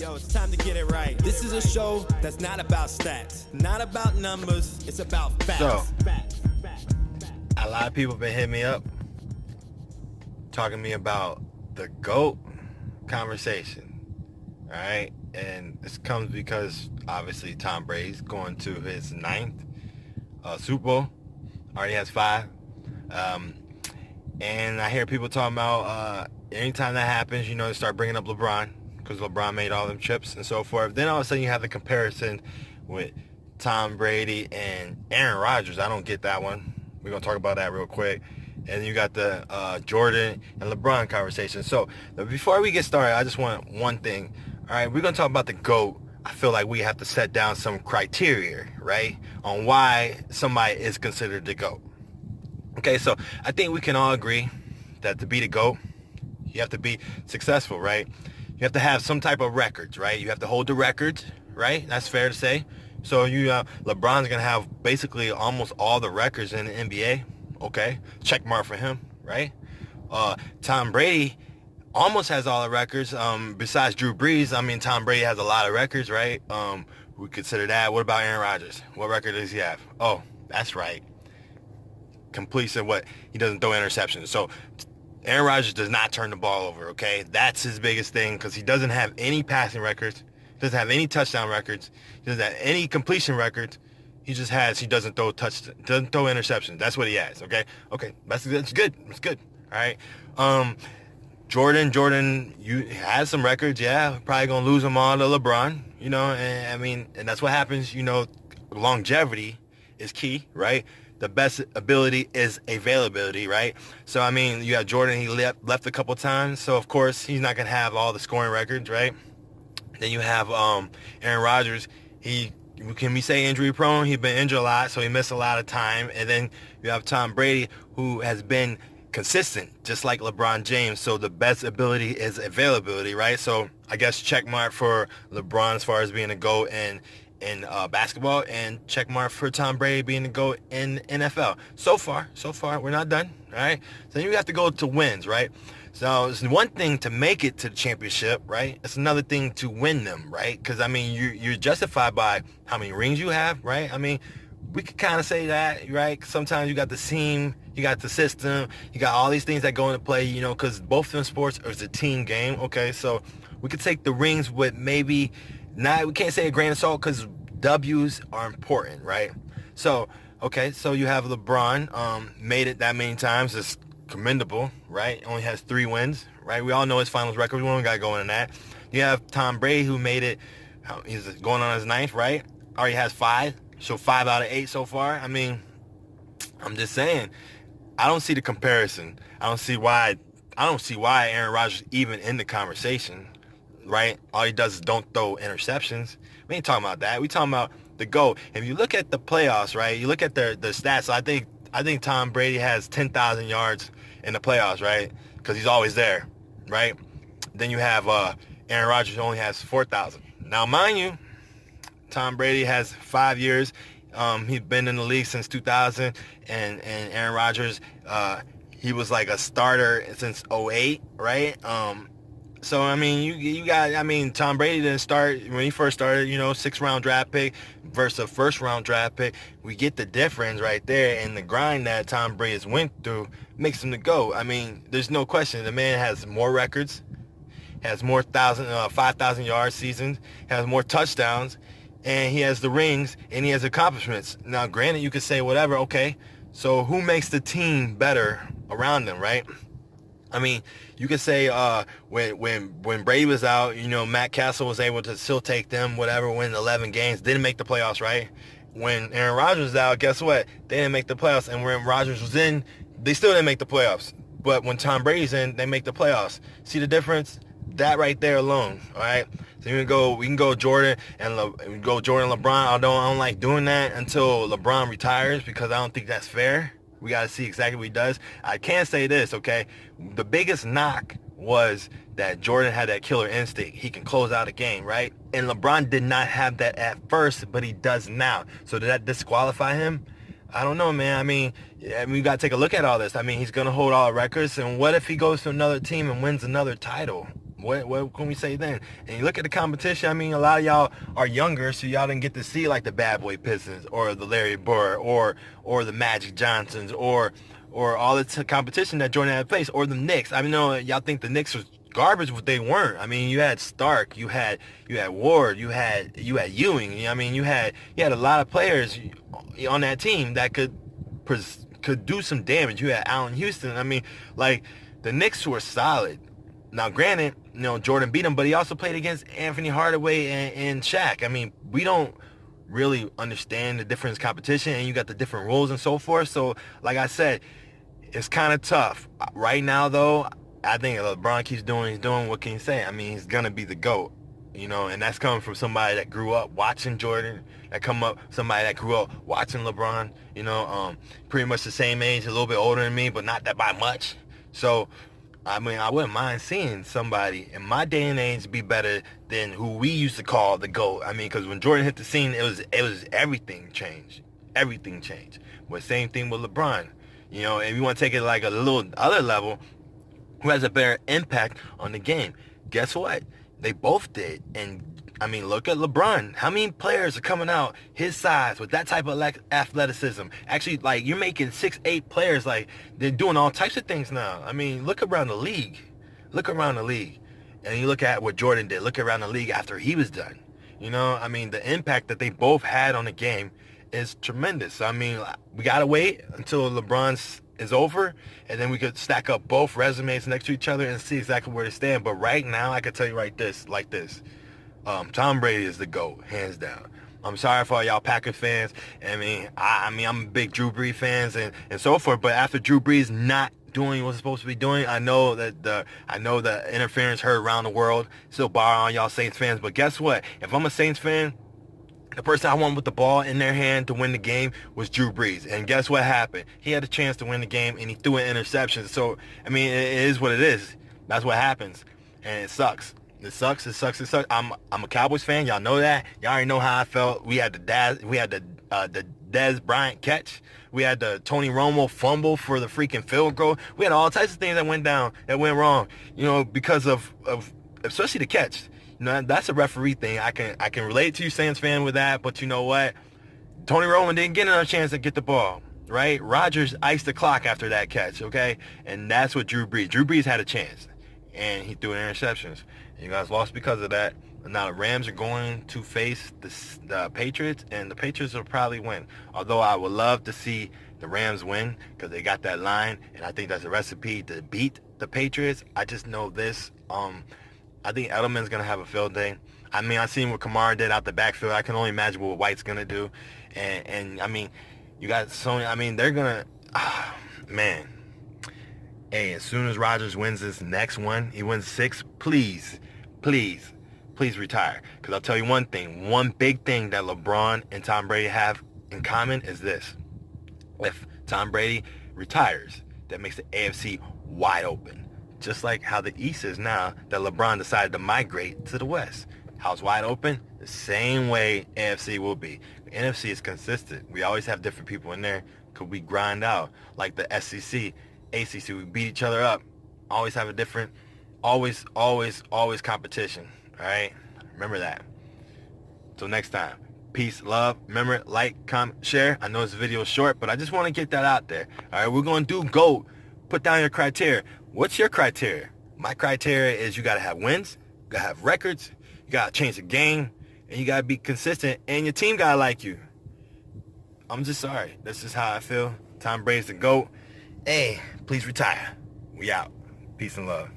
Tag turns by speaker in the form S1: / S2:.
S1: Yo, it's time to get it right. This is a show that's not about stats, not about numbers, it's about facts.
S2: So, a lot of people been hitting me up, talking to me about the GOAT conversation, all right? And this comes because, obviously, Tom Brady's going to his 9th Super Bowl, already has 5. And I hear people talking about anytime that happens, you know, they start bringing up LeBron, because LeBron made all them trips and so forth. Then all of a sudden you have the comparison with Tom Brady and Aaron Rodgers. I don't get that one. We're going to talk about that real quick. And you got the Jordan and LeBron conversation. So before we get started, I just want one thing. All right, we're going to talk about the GOAT. I feel like we have to set down some criteria, right, on why somebody is considered the GOAT. Okay, so I think we can all agree that to be the GOAT, you have to be successful, right? You have to have some type of records, right? You have to hold the records, right? That's fair to say. So LeBron's gonna have basically almost all the records in the NBA. Okay, check mark for him, right? Tom Brady almost has all the records. Besides Drew Brees, I mean, Tom Brady has a lot of records, right? We consider that. What about Aaron Rodgers? What record does he have? Oh, that's right. Completion. What? He doesn't throw interceptions. So Aaron Rodgers does not turn the ball over, okay? That's his biggest thing, because he doesn't have any passing records, doesn't have any touchdown records, he doesn't have any completion records. He doesn't throw interceptions. That's what he has, okay? Okay, that's good. It's good, all right? Jordan, you has some records, yeah. Probably gonna lose them all to LeBron, you know, and that's what happens, you know. Longevity is key, right? The best ability is availability, right? So, I mean, you have Jordan, he left a couple times, so of course he's not going to have all the scoring records, right? Then you have Aaron Rodgers. Can we say injury prone? He's been injured a lot, so he missed a lot of time. And then you have Tom Brady, who has been consistent, just like LeBron James. So the best ability is availability, right? So I guess check mark for LeBron as far as being a GOAT in basketball, and check mark for Tom Brady being the GOAT in NFL. So far, we're not done, all right? So you have to go to wins, right? So it's one thing to make it to the championship, right? It's another thing to win them, right? Because, I mean, you're justified by how many rings you have, right? I mean, we could kind of say that, right? Sometimes you got the team, you got the system, you got all these things that go into play, you know, because both of them sports is a team game, okay? So we could take the rings with maybe... we can't say a grain of salt, because W's are important, right? So, okay, so you have LeBron, made it that many times. It's commendable, right? Only has 3 wins, right? We all know his finals record. We don't got to go into that. You have Tom Brady, who made it. He's going on his 9th, right? Already has 5. So 5 out of 8 so far. I mean, I'm just saying, I don't see the comparison. I don't see why Aaron Rodgers even in the conversation. Right? All he does is don't throw interceptions. We ain't talking about that. We talking about the GOAT. If you look at the playoffs, right? You look at the stats. I think Tom Brady has 10,000 yards in the playoffs, right? Because he's always there, right? Then you have Aaron Rodgers, who only has 4,000. Now, mind you, Tom Brady has 5 years. He's been in the league since 2000, and Aaron Rodgers, he was like a starter since '08, right? So, I mean, you got, I mean, Tom Brady didn't start, when he first started, you know, 6th-round draft pick versus a 1st-round draft pick. We get the difference right there, and the grind that Tom Brady has went through makes him the GOAT. I mean, there's no question. The man has more records, has more 5,000 yard seasons, has more touchdowns, and he has the rings, and he has accomplishments. Now, granted, you could say whatever, okay, so who makes the team better around them, right? I mean, you could say when Brady was out, you know, Matt Castle was able to still take them, whatever, win 11 games, didn't make the playoffs, right? When Aaron Rodgers was out, guess what? They didn't make the playoffs. And when Rodgers was in, they still didn't make the playoffs. But when Tom Brady's in, they make the playoffs. See the difference? That right there alone, all right? So we can go Jordan and LeBron. Although I don't like doing that until LeBron retires, because I don't think that's fair. We got to see exactly what he does. I can say this, okay? The biggest knock was that Jordan had that killer instinct. He can close out a game, right? And LeBron did not have that at first, but he does now. So did that disqualify him? I don't know, man. I mean, we got to take a look at all this. I mean, he's going to hold all the records. And what if he goes to another team and wins another title? What can we say then? And you look at the competition, I mean, a lot of y'all are younger, so y'all didn't get to see like the Bad Boy Pistons or the Larry Bird or the Magic Johnsons or all the competition that Jordan had faced, or the Knicks. I mean, no, y'all think the Knicks was garbage, but they weren't. I mean, you had Stark, you had Ward, you had Ewing. I mean, you had a lot of players on that team that could do some damage. You had Allen Houston. I mean, like, the Knicks were solid. Now, granted, Jordan beat him, but he also played against Anthony Hardaway and Shaq. I mean, we don't really understand the different competition, and you got the different rules and so forth. So, like I said, it's kind of tough. Right now, though, I think LeBron keeps doing what he's doing. What can you say? I mean, he's going to be the GOAT, and that's coming from somebody that grew up watching Jordan, somebody that grew up watching LeBron, pretty much the same age, a little bit older than me, but not that by much. So, I mean, I wouldn't mind seeing somebody in my day and age be better than who we used to call the GOAT. I mean, because when Jordan hit the scene, it was everything changed. Everything changed. But same thing with LeBron. If you want to take it like a little other level, who has a better impact on the game? Guess what? They both did. And I mean, look at LeBron. How many players are coming out his size with that type of athleticism? Actually, like, you're making 6'8" players, like, they're doing all types of things now. I mean, look around the league. And you look at what Jordan did. Look around the league after he was done. I mean, the impact that they both had on the game is tremendous. I mean, we got to wait until LeBron's is over, and then we could stack up both resumes next to each other and see exactly where they stand. But right now, I could tell you like this. Tom Brady is the GOAT, hands down. I'm sorry for all y'all Packers fans. I mean, I'm a big Drew Brees fans and so forth. But after Drew Brees not doing what he's supposed to be doing, I know the interference heard around the world. Still bar on y'all Saints fans. But guess what? If I'm a Saints fan, the person I want with the ball in their hand to win the game was Drew Brees. And guess what happened? He had a chance to win the game, and he threw an interception. So, I mean, it is what it is. That's what happens. And it sucks. It sucks. I'm a Cowboys fan. Y'all know that. Y'all already know how I felt. We had the Dez Bryant catch. We had the Tony Romo fumble for the freaking field goal. We had all types of things that went wrong, because of especially the catch. That's a referee thing. I can relate to you, Saints fan, with that. But you know what? Tony Romo didn't get another chance to get the ball, right? Rodgers iced the clock after that catch, okay? And that's what Drew Brees had a chance, and he threw interceptions. You guys lost because of that. Now the Rams are going to face the Patriots, and the Patriots will probably win. Although I would love to see the Rams win because they got that line, and I think that's a recipe to beat the Patriots. I just know this. I think Edelman's going to have a field day. I mean, I've seen what Kamara did out the backfield. I can only imagine what White's going to do. And I mean, you got Sony. I mean, they're going to, man. Hey, as soon as Rodgers wins this next one, he wins 6, please retire. Because I'll tell you one thing. One big thing that LeBron and Tom Brady have in common is this. If Tom Brady retires, that makes the AFC wide open. Just like how the East is now that LeBron decided to migrate to the West. How it's wide open, the same way AFC will be. The NFC is consistent. We always have different people in there because we grind out. Like the SEC, ACC, we beat each other up. Always have a different, always competition. All right? Remember that. Till next time. Peace, love. Remember, like, comment, share. I know this video is short, but I just want to get that out there. All right, we're going to do GOAT. Put down your criteria. What's your criteria? My criteria is you got to have wins, you got to have records, you got to change the game, and you got to be consistent, and your team got to like you. I'm just sorry. That's just how I feel. Tom Brady's the GOAT. Hey, please retire. We out. Peace and love.